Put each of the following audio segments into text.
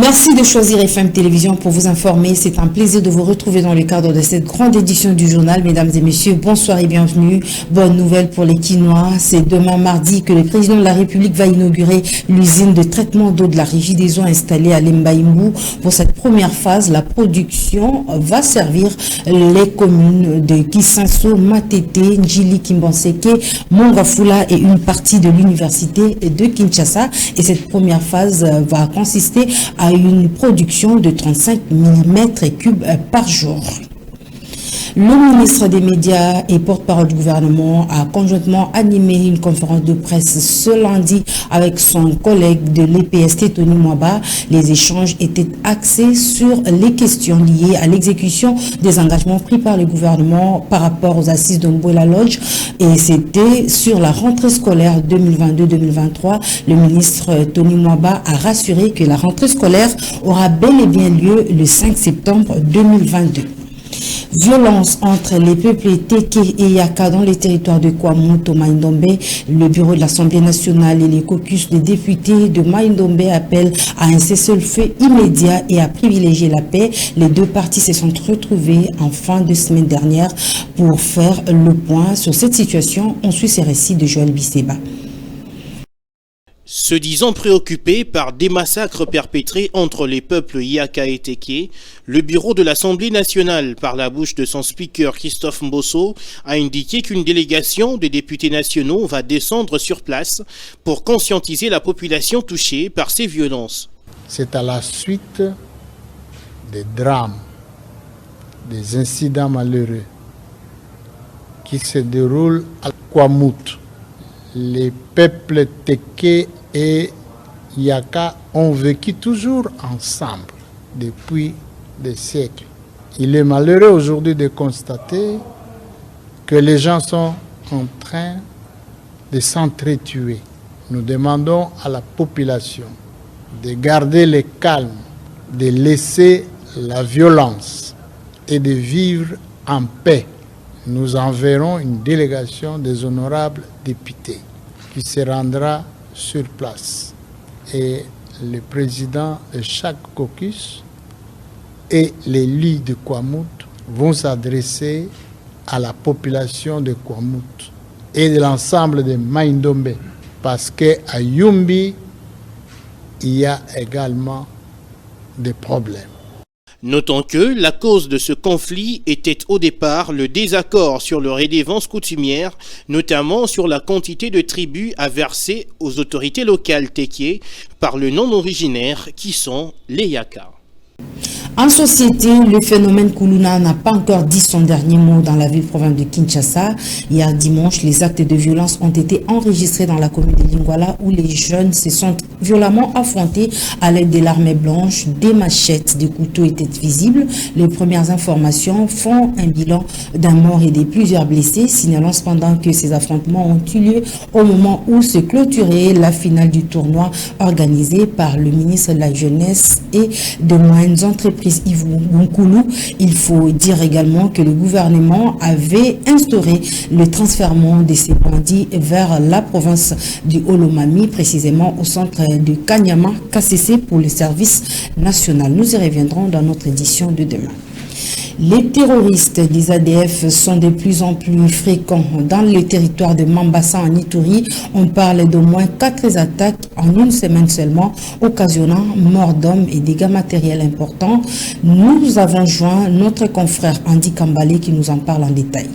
Merci de choisir FM Télévision pour vous informer. C'est un plaisir de vous retrouver dans le cadre de cette grande édition du journal. Mesdames et messieurs, bonsoir et bienvenue. Bonne nouvelle pour les Quinois. C'est demain mardi que le président de la République va inaugurer l'usine de traitement d'eau de la Régie des eaux installée à Lembaïmbou. Pour cette première phase, la production va servir les communes de Kisanso, Matete, Njili, Kimbanseke, Mongafula et une partie de l'université de Kinshasa. Et cette première phase va consister à une production de 35 mm3 par jour. Le ministre des Médias et porte-parole du gouvernement a conjointement animé une conférence de presse ce lundi avec son collègue de l'EPST, Tony Mwaba. Les échanges étaient axés sur les questions liées à l'exécution des engagements pris par le gouvernement par rapport aux assises de Mboula Lodge. Et c'était sur la rentrée scolaire 2022-2023. Le ministre Tony Mwaba a rassuré que la rentrée scolaire aura bel et bien lieu le 5 septembre 2022. Violence entre les peuples Teke et Yaka dans les territoires de Kwamout au Maïndombe. Le bureau de l'Assemblée nationale et les caucus des députés de Maïndombe appellent à un cessez-le-feu immédiat et à privilégier la paix. Les deux parties se sont retrouvées en fin de semaine dernière pour faire le point sur cette situation. On suit ces récits de Joël Bisseba. Se disant préoccupé par des massacres perpétrés entre les peuples Yaka et Teke, le bureau de l'Assemblée nationale, par la bouche de son speaker Christophe Mbosso, a indiqué qu'une délégation de députés nationaux va descendre sur place pour conscientiser la population touchée par ces violences. C'est à la suite des drames, des incidents malheureux qui se déroulent à Kwamout. Les peuples Teke et Yaka ont vécu toujours ensemble depuis des siècles. Il est malheureux aujourd'hui de constater que les gens sont en train de s'entretuer. Nous demandons à la population de garder le calme, de laisser la violence et de vivre en paix. Nous enverrons une délégation des honorables députés qui se rendra sur place. Et le président de chaque caucus et les lits de Kwamout vont s'adresser à la population de Kwamout et de l'ensemble de Maïndombe, parce qu'à Yumbi, il y a également des problèmes. Notons que la cause de ce conflit était au départ le désaccord sur le redevance coutumière, notamment sur la quantité de tribut à verser aux autorités locales Teke par le non-originaire qui sont les Yaka. En société, le phénomène Kuluna n'a pas encore dit son dernier mot dans la ville-province de Kinshasa. Hier dimanche, les actes de violence ont été enregistrés dans la commune de Lingwala où les jeunes se sont violemment affrontés à l'aide de l'armée blanche. Des machettes, des couteaux étaient visibles. Les premières informations font un bilan d'un mort et de plusieurs blessés, signalant cependant que ces affrontements ont eu lieu au moment où se clôturait la finale du tournoi organisé par le ministre de la Jeunesse et de moyennes entreprises Yves Nkoulou. Il faut dire également que le gouvernement avait instauré le transfèrement de ces bandits vers la province du Olomami, précisément au centre de Kanyama, KCC pour le service national. Nous y reviendrons dans notre édition de demain. Les terroristes des ADF sont de plus en plus fréquents dans le territoire de Mambasa en Ituri. On parle d'au moins 4 attaques en une semaine seulement, occasionnant mort d'hommes et dégâts matériels importants. Nous avons joint notre confrère Andy Kambale qui nous en parle en détail.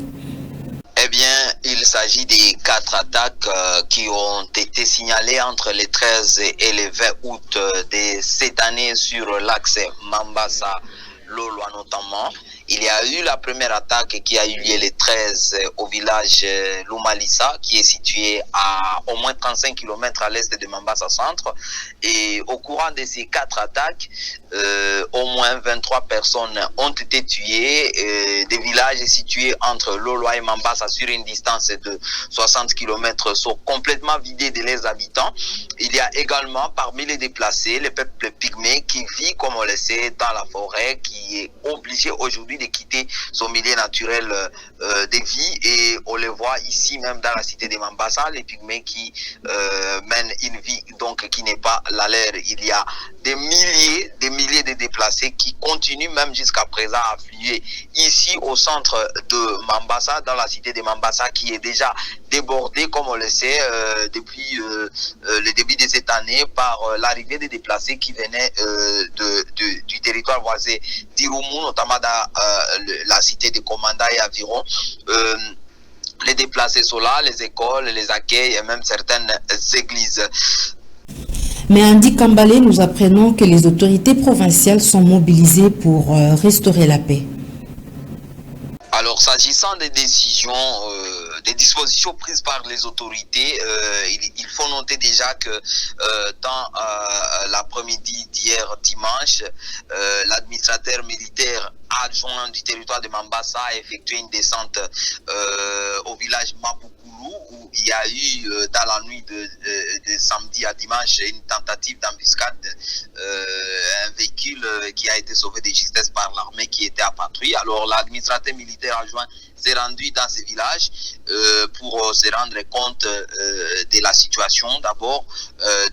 Eh bien, il s'agit des 4 attaques qui ont été signalées entre les 13 et les 20 août de cette année sur l'axe Mambasa-Lolwa notamment. Il y a eu la première attaque qui a eu lieu le 13 au village Lumalissa, qui est situé à au moins 35 km à l'est de Mambasa Centre. Et au courant de ces 4 attaques, au moins 23 personnes ont été tuées. Des villages situés entre Lolwa et Mambasa sur une distance de 60 km sont complètement vidés de leurs habitants. Il y a également parmi les déplacés, le peuple pygmée qui vit, comme on le sait, dans la forêt, qui est obligé aujourd'hui de quitter son milieu naturel de vie. Et on le voit ici même dans la cité de Mambasa, les pygmées qui mènent une vie donc qui n'est pas la leur. Il y a des milliers de déplacés qui continuent même jusqu'à présent à affluer ici au centre de Mambasa, dans la cité de Mambasa, qui est déjà débordée, comme on le sait, depuis le début de cette année, par l'arrivée des déplacés qui venaient du territoire voisin d'Irumu, notamment dans la cité de Komanda et environ. Les déplacés sont là, les écoles, les accueils et même certaines églises. Mais Andy Kambale, nous apprenons que les autorités provinciales sont mobilisées pour restaurer la paix. Alors, s'agissant des décisions, des dispositions prises par les autorités, il faut noter déjà que dans l'après-midi d'hier dimanche, l'administrateur militaire adjoint du territoire de Mambasa a effectué une descente au village Mabukoulou, où il y a eu dans la nuit de samedi à dimanche une tentative d'embuscade, un véhicule qui a été sauvé de justesse par l'armée qui était à patrouille. Alors l'administrateur militaire adjoint s'est rendu dans ces villages pour se rendre compte de la situation d'abord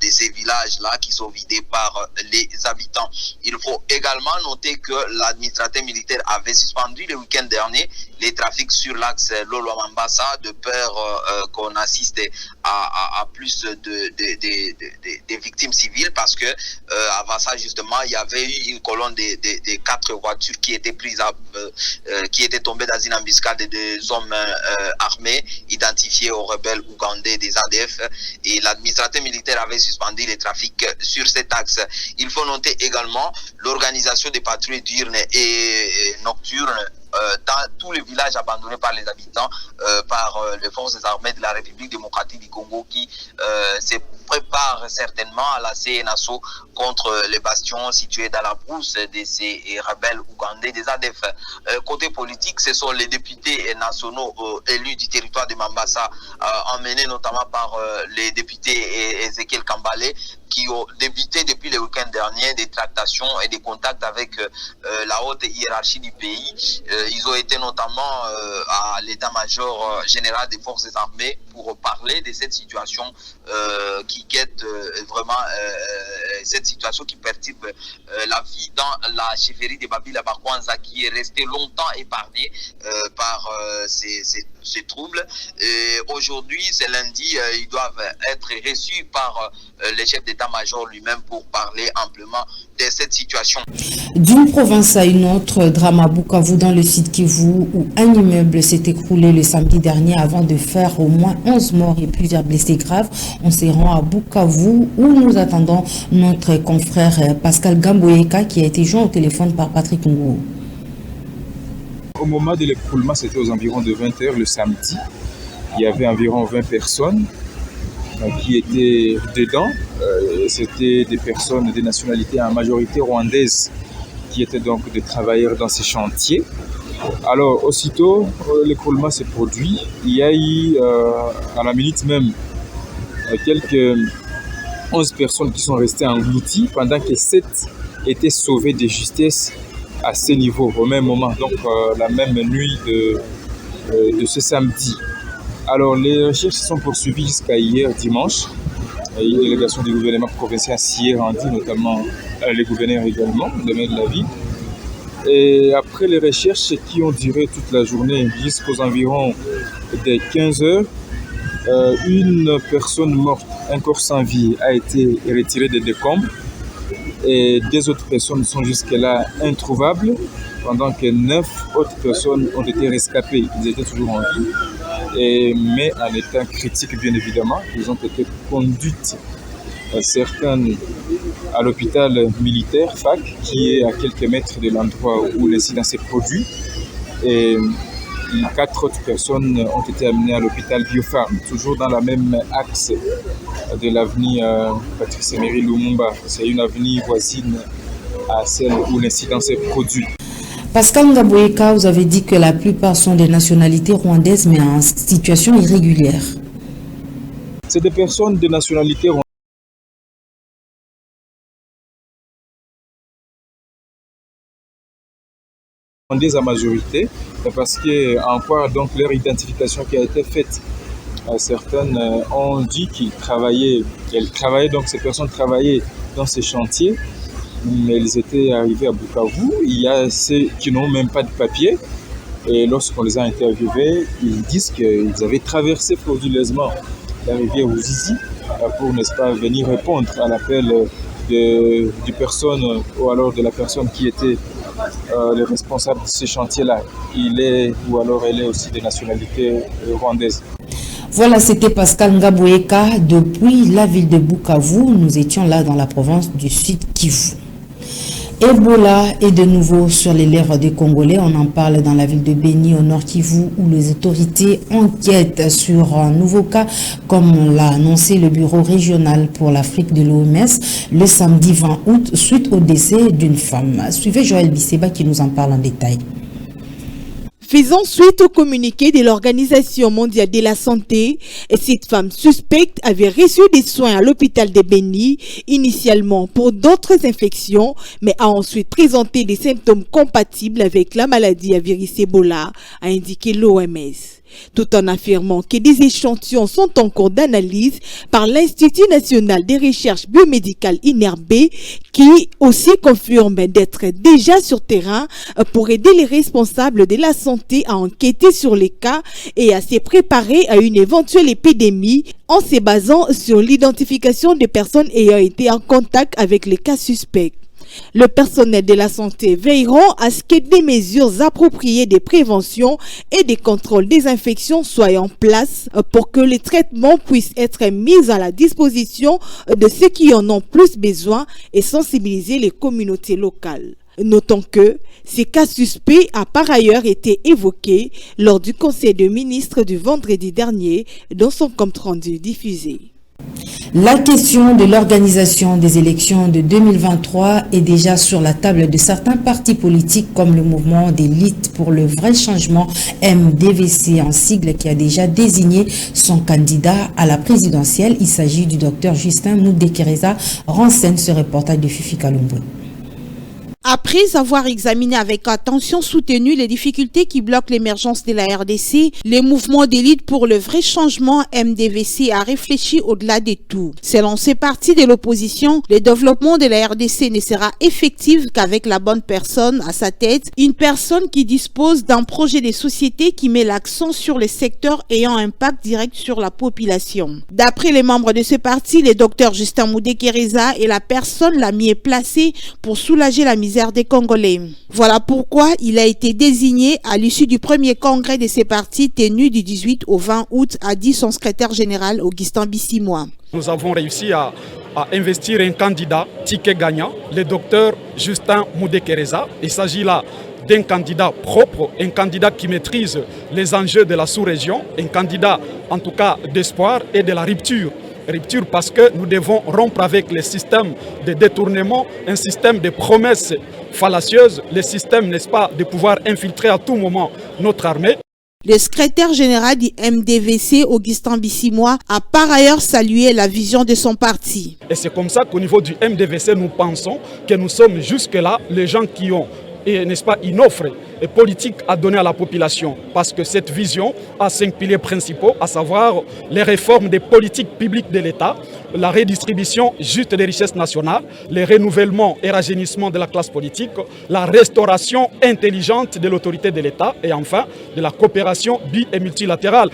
de ces villages-là qui sont vidés par les habitants. Il faut également noter que l'administrateur militaire avait suspendu le week-end dernier les trafics sur l'axe Lolo-Mambasa de peur qu'on assiste à plus de victimes civiles, parce que avant ça justement il y avait eu une colonne de 4 voitures qui étaient prises qui étaient tombées dans une embuscade de 2 hommes armés identifiés aux rebelles ougandais des ADF, et l'administrateur militaire avait suspendu les trafics sur cet axe. Il faut noter également l'organisation des patrouilles diurnes et nocturnes dans tous les villages abandonnés par les habitants, par les forces armées de la République démocratique du Congo, qui se préparent certainement à la CNASO contre les bastions situés dans la brousse de ces rebelles ougandais des ADF. Côté politique, ce sont les députés nationaux élus du territoire de Mambasa, emmenés notamment par les députés Ezekiel Kambale, qui ont débuté depuis le week-end dernier des tractations et des contacts avec la haute hiérarchie du pays. Ils ont été notamment à l'état-major général des forces armées pour parler de cette situation qui guette vraiment, cette situation qui perturbe la vie dans la chefferie de Babila Bakwanza, qui est restée longtemps épargnée par ces troubles. Aujourd'hui, c'est lundi, ils doivent être reçus par le chef d'état-major lui-même pour parler amplement de cette situation. D'une province à une autre, drame à Bukavu dans le sud Kivu, où un immeuble s'est écroulé le samedi dernier avant de faire au moins 11 morts et plusieurs blessés graves. On se rend à Bukavu où nous attendons notre confrère Pascal Gamboyeka, qui a été joint au téléphone par Patrick Ngou. Au moment de l'écroulement, c'était aux environs de 20h le samedi. Il y avait environ 20 personnes qui étaient dedans. C'était des personnes de nationalité en majorité rwandaise qui étaient donc des travailleurs dans ces chantiers. Alors aussitôt, l'écroulement s'est produit. Il y a eu à la minute même quelques 11 personnes qui sont restées englouties pendant que 7 étaient sauvées de justesse à ce niveau au même moment, donc la même nuit de ce samedi. Alors les recherches se sont poursuivies jusqu'à hier dimanche. Une délégation du gouvernement provincial s'y est rendue, notamment les gouverneurs également, le maire de la ville. Et après les recherches qui ont duré toute la journée jusqu'aux environs des 15 heures, une personne morte, un corps sans vie, a été retiré des décombres. Et 2 autres personnes sont jusque-là introuvables, pendant que 9 autres personnes ont été rescapées. Ils étaient toujours en vie, mais en état critique, bien évidemment. Ils ont été conduites, certaines, à l'hôpital militaire FAC, qui est à quelques mètres de l'endroit où l'incident s'est produit. Et 4 autres personnes ont été amenées à l'hôpital Biopharm, toujours dans la même axe de l'avenue Patrice Emery Lumumba. C'est une avenue voisine à celle où l'incident s'est produit. Pascal Ngaboyeka, vous avez dit que la plupart sont des nationalités rwandaises, mais en situation irrégulière. C'est des personnes de nationalité rwandaise à majorité, parce que encore donc leur identification qui a été faite certaines ont dit ces personnes travaillaient dans ces chantiers, mais elles étaient arrivées à Bukavu. Il y a ceux qui n'ont même pas de papier. Et lorsqu'on les a interviewés, ils disent qu'ils avaient traversé frauduleusement la rivière Ouzizi pour, n'est-ce pas, venir répondre à l'appel du personne ou alors de la personne qui était le responsable de ce chantier-là. Il est ou alors elle est aussi de nationalité rwandaise. Voilà, c'était Pascal Ngaboueka depuis la ville de Bukavu. Nous étions là dans la province du Sud Kivu. Ebola est de nouveau sur les lèvres des Congolais. On en parle dans la ville de Beni, au Nord Kivu, où les autorités enquêtent sur un nouveau cas, comme l'a annoncé le bureau régional pour l'Afrique de l'OMS le samedi 20 août, suite au décès d'une femme. Suivez Joël Bisseba qui nous en parle en détail. Faisant suite au communiqué de l'Organisation mondiale de la santé, cette femme suspecte avait reçu des soins à l'hôpital de Beni, initialement pour d'autres infections, mais a ensuite présenté des symptômes compatibles avec la maladie à virus Ebola, a indiqué l'OMS. Tout en affirmant que des échantillons sont en cours d'analyse par l'Institut national des recherches biomédicales INRB, qui aussi confirme d'être déjà sur terrain pour aider les responsables de la santé à enquêter sur les cas et à se préparer à une éventuelle épidémie en se basant sur l'identification des personnes ayant été en contact avec les cas suspects. Le personnel de la santé veilleront à ce que des mesures appropriées de prévention et de contrôle des infections soient en place pour que les traitements puissent être mis à la disposition de ceux qui en ont plus besoin et sensibiliser les communautés locales. Notons que ces cas suspects a par ailleurs été évoqués lors du Conseil des ministres du vendredi dernier dans son compte-rendu diffusé. La question de l'organisation des élections de 2023 est déjà sur la table de certains partis politiques comme le mouvement d'élite pour le vrai changement MDVC en sigle qui a déjà désigné son candidat à la présidentielle. Il s'agit du docteur Justin Moudekereza. Renseigne ce reportage de Fifi Kalumbo. Après avoir examiné avec attention soutenu les difficultés qui bloquent l'émergence de la RDC, le mouvement d'élite pour le vrai changement MDVC a réfléchi au-delà de tout. Selon ces partis de l'opposition, le développement de la RDC ne sera effectif qu'avec la bonne personne à sa tête, une personne qui dispose d'un projet de société qui met l'accent sur les secteurs ayant un impact direct sur la population. D'après les membres de ce parti, le docteur Justin Moudekereza est la personne la mieux placée pour soulager la misère des Congolais. Voilà pourquoi il a été désigné à l'issue du premier congrès de ces partis tenu du 18 au 20 août, a dit son secrétaire général Augustin Bissimois. Nous avons réussi à investir un candidat ticket gagnant, le docteur Justin Moudekereza. Il s'agit là d'un candidat propre, un candidat qui maîtrise les enjeux de la sous-région, un candidat en tout cas d'espoir et de la rupture. Rupture parce que nous devons rompre avec les systèmes de détournement, un système de promesses fallacieuses, le système, n'est-ce pas, de pouvoir infiltrer à tout moment notre armée. Le secrétaire général du MDVC, Augustin Bissimois, a par ailleurs salué la vision de son parti. Et c'est comme ça qu'au niveau du MDVC, nous pensons que nous sommes jusque-là les gens qui ont, n'est-ce pas, une offre politique à donner à la population. Parce que cette vision a 5 piliers principaux, à savoir les réformes des politiques publiques de l'État, la redistribution juste des richesses nationales, le renouvellement et rajeunissement de la classe politique, la restauration intelligente de l'autorité de l'État et enfin de la coopération bi- et multilatérale.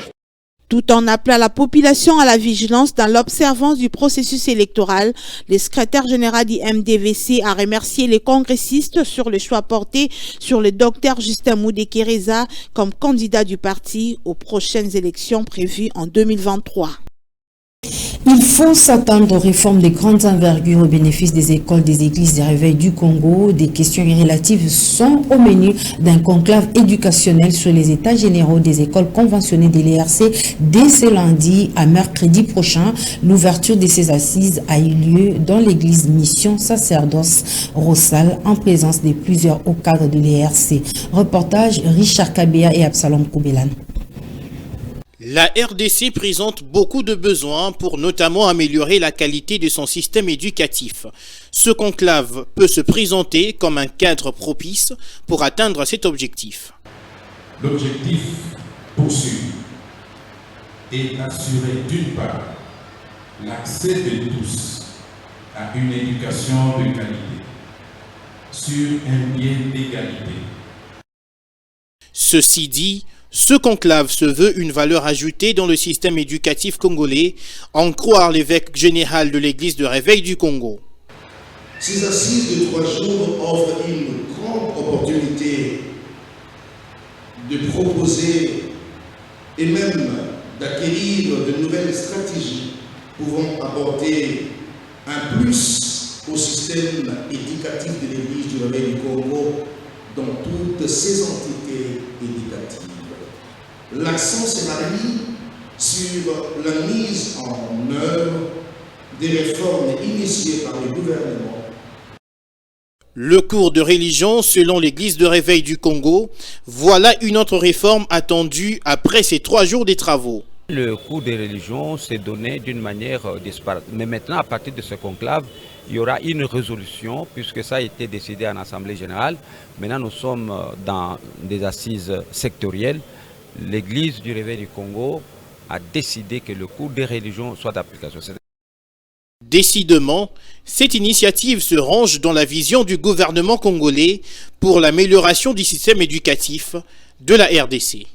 Tout en appelant la population à la vigilance dans l'observance du processus électoral, le secrétaire général du MDVC a remercié les congressistes sur le choix porté sur le docteur Justin Moudekereza comme candidat du parti aux prochaines élections prévues en 2023. Il faut s'attendre aux réformes de grandes envergures au bénéfice des écoles des églises des réveils du Congo. Des questions relatives sont au menu d'un conclave éducationnel sur les états généraux des écoles conventionnées de l'ERC dès ce lundi à mercredi prochain. L'ouverture de ces assises a eu lieu dans l'église Mission Sacerdoce Rossal en présence de plusieurs hauts cadres de l'ERC. Reportage Richard Kabea et Absalom Koubelan. La RDC présente beaucoup de besoins pour notamment améliorer la qualité de son système éducatif. Ce conclave peut se présenter comme un cadre propice pour atteindre cet objectif. L'objectif poursuivi est d'assurer d'une part l'accès de tous à une éducation de qualité sur un pied d'égalité. Ceci dit, ce conclave se veut une valeur ajoutée dans le système éducatif congolais, en croire l'évêque général de l'Église de Réveil du Congo. Ces assises de 3 jours offrent une grande opportunité de proposer et même d'acquérir de nouvelles stratégies pouvant apporter un plus au système éducatif de l'Église du Réveil du Congo dans toutes ses entités éducatives. L'accent sera mis sur la mise en œuvre des réformes initiées par le gouvernement. Le cours de religion, selon l'Église de Réveil du Congo, voilà une autre réforme attendue après ces 3 jours de travaux. Le cours de religion s'est donné d'une manière disparate. Mais maintenant, à partir de ce conclave, il y aura une résolution, puisque ça a été décidé en Assemblée générale. Maintenant, nous sommes dans des assises sectorielles. L'Église du Réveil du Congo a décidé que le cours de religion soit d'application. Décidément, cette initiative se range dans la vision du gouvernement congolais pour l'amélioration du système éducatif de la RDC.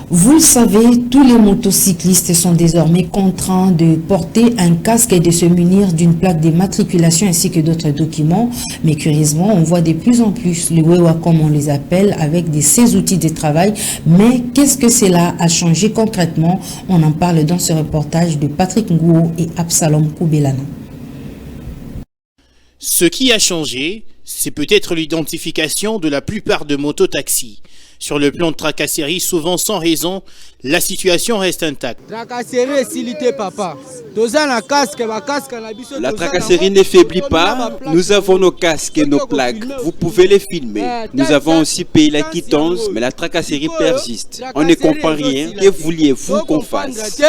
Vous le savez, tous les motocyclistes sont désormais contraints de porter un casque et de se munir d'une plaque d'immatriculation ainsi que d'autres documents. Mais curieusement, on voit de plus en plus les Wewa, comme on les appelle, avec ces outils de travail. Mais qu'est-ce que cela a changé concrètement? On en parle dans ce reportage de Patrick Ngouo et Absalom Koubelana. Ce qui a changé, c'est peut-être l'identification de la plupart de mototaxis. Sur le plan de tracasserie, souvent sans raison, la situation reste intacte. La tracasserie ne faiblit pas. Nous avons nos casques et nos plaques. Vous pouvez les filmer. Nous avons aussi payé la quittance, mais la tracasserie persiste. On ne comprend rien. Que vouliez-vous qu'on fasse?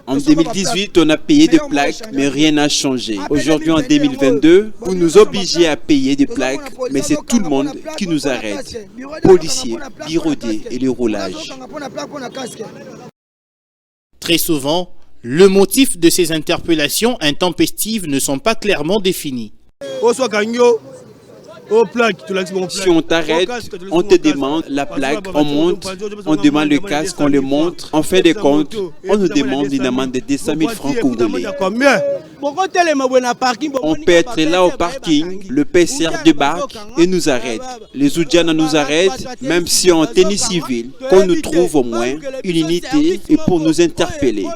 En 2018, on a payé des plaques, mais rien n'a changé. Aujourd'hui, en 2022, vous nous obligez à payer des plaques, mais c'est tout le monde qui nous arrête. Policiers, bureaudiers et le roulage. Très souvent, le motif de ces interpellations intempestives ne sont pas clairement définis. Si on t'arrête, on te demande la plaque, on monte, on demande le casque, on le montre. En fin de compte, on nous demande une amende de 200 000 francs congolais. On peut être là au parking, le PCR débarque et nous arrête. Les Oudjana nous arrêtent, même si en tenue civile, qu'on nous trouve au moins une unité et pour nous interpeller.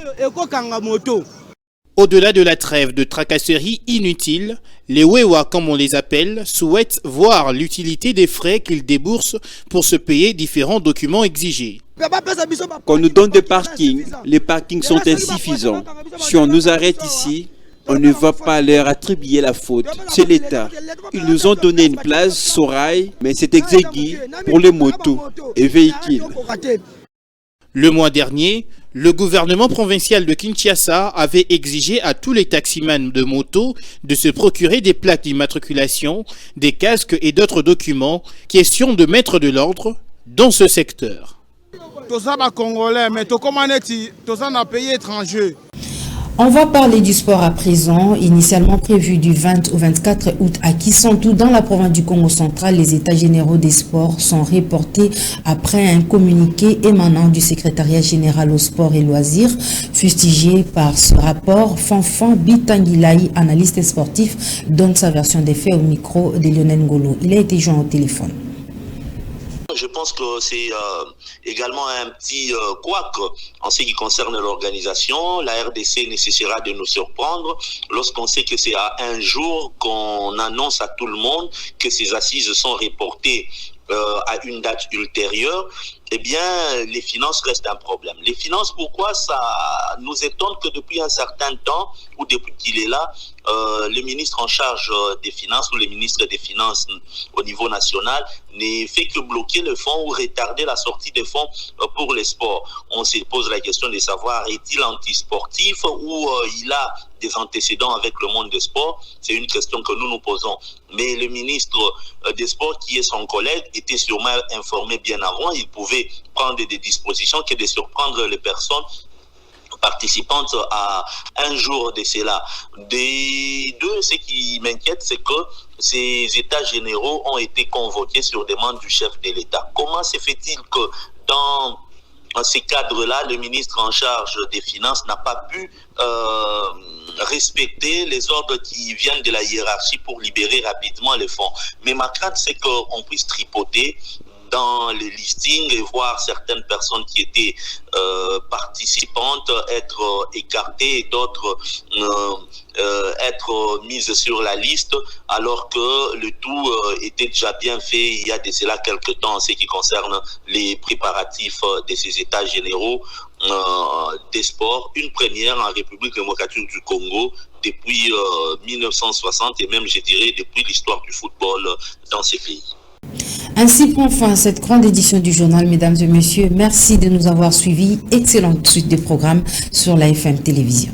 Au-delà de la trêve de tracasserie inutile, les Wewa, comme on les appelle, souhaitent voir l'utilité des frais qu'ils déboursent pour se payer différents documents exigés. Qu'on nous donne des parkings, les parkings sont insuffisants. Si on nous arrête ici, on ne va pas leur attribuer la faute, c'est l'État. Ils nous ont donné une place sur rail, mais c'est exécuté pour les motos et véhicules. Le mois dernier, le gouvernement provincial de Kinshasa avait exigé à tous les taximans de moto de se procurer des plaques d'immatriculation, des casques et d'autres documents, question de mettre de l'ordre dans ce secteur. On va parler du sport à présent. Initialement prévu du 20 au 24 août à Kisantu, dans la province du Congo central, les états généraux des sports sont reportés après un communiqué émanant du secrétariat général au sport et loisirs, fustigé par ce rapport. Fanfan Bitangilaï, analyste sportif, donne sa version des faits au micro de Lionel Ngolo. Il a été joint au téléphone. Je pense que c'est également un petit couac en ce qui concerne l'organisation. La RDC nécessitera de nous surprendre lorsqu'on sait que c'est à un jour qu'on annonce à tout le monde que ces assises sont reportées à une date ultérieure. eh bien, les finances restent un problème. Les finances, pourquoi? Ça nous étonne que depuis un certain temps, ou depuis qu'il est là, le ministre en charge des finances ou le ministre des Finances au niveau national ne fait que bloquer le fonds ou retarder la sortie des fonds pour les sports. On se pose la question de savoir, est-il antisportif ou il a des antécédents avec le monde des sports? C'est une question que nous nous posons. Mais le ministre des Sports, qui est son collègue, était sûrement informé bien avant. Il pouvait prendre des dispositions que de surprendre les personnes participantes à un jour de cela. Ce qui m'inquiète, c'est que ces états généraux ont été convoqués sur demande du chef de l'État. Comment se fait-il que dans ces cadres-là, le ministre en charge des Finances n'a pas pu respecter les ordres qui viennent de la hiérarchie pour libérer rapidement les fonds? Mais ma crainte, c'est qu'on puisse tripoter dans les listings et voir certaines personnes qui étaient participantes être écartées et d'autres être mises sur la liste, alors que le tout était déjà bien fait il y a de cela quelques temps en ce qui concerne les préparatifs de ces états généraux des sports, une première en République démocratique du Congo depuis 1960 et même, je dirais, depuis l'histoire du football dans ces pays. Ainsi prend fin cette grande édition du journal, mesdames et messieurs. Merci de nous avoir suivis. Excellente suite des programmes sur la FM Télévision.